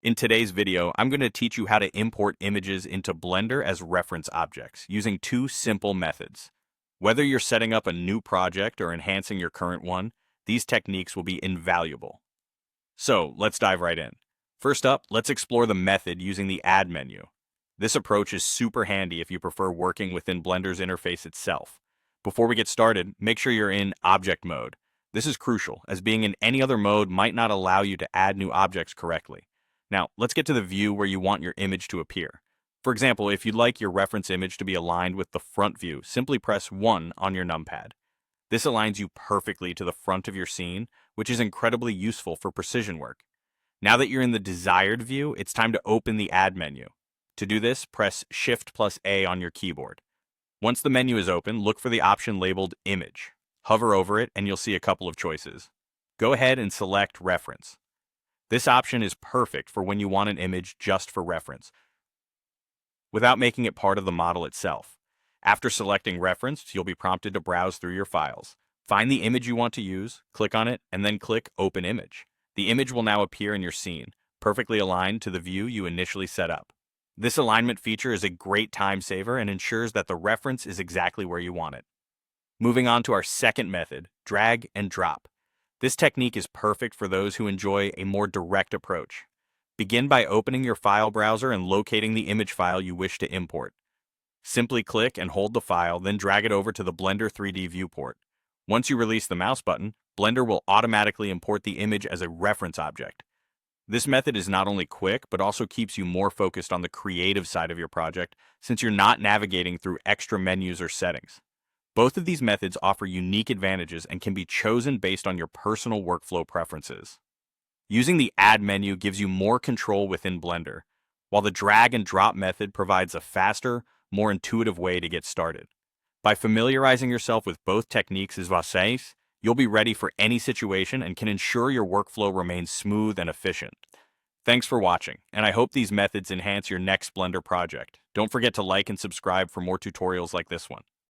In today's video, I'm going to teach you how to import images into Blender as reference objects using two simple methods. Whether you're setting up a new project or enhancing your current one, these techniques will be invaluable. So let's dive right in. First up, let's explore the method using the Add menu. This approach is super handy if you prefer working within Blender's interface itself. Before we get started, make sure you're in Object mode. This is crucial, as being in any other mode might not allow you to add new objects correctly. Now, let's get to the view where you want your image to appear. For example, if you'd like your reference image to be aligned with the front view, simply press 1 on your numpad. This aligns you perfectly to the front of your scene, which is incredibly useful for precision work. Now that you're in the desired view, it's time to open the Add menu. To do this, press Shift plus A on your keyboard. Once the menu is open, look for the option labeled Image. Hover over it and you'll see a couple of choices. Go ahead and select Reference. This option is perfect for when you want an image just for reference, without making it part of the model itself. After selecting Reference, you'll be prompted to browse through your files. Find the image you want to use, click on it, and then click Open Image. The image will now appear in your scene, perfectly aligned to the view you initially set up. This alignment feature is a great time saver and ensures that the reference is exactly where you want it. Moving on to our second method, drag and drop. This technique is perfect for those who enjoy a more direct approach. Begin by opening your file browser and locating the image file you wish to import. Simply click and hold the file, then drag it over to the Blender 3D viewport. Once you release the mouse button, Blender will automatically import the image as a reference object. This method is not only quick, but also keeps you more focused on the creative side of your project, since you're not navigating through extra menus or settings. Both of these methods offer unique advantages and can be chosen based on your personal workflow preferences. Using the Add menu gives you more control within Blender, while the drag and drop method provides a faster, more intuitive way to get started. By familiarizing yourself with both techniques as vocês, you'll be ready for any situation and can ensure your workflow remains smooth and efficient. Thanks for watching, and I hope these methods enhance your next Blender project. Don't forget to like and subscribe for more tutorials like this one.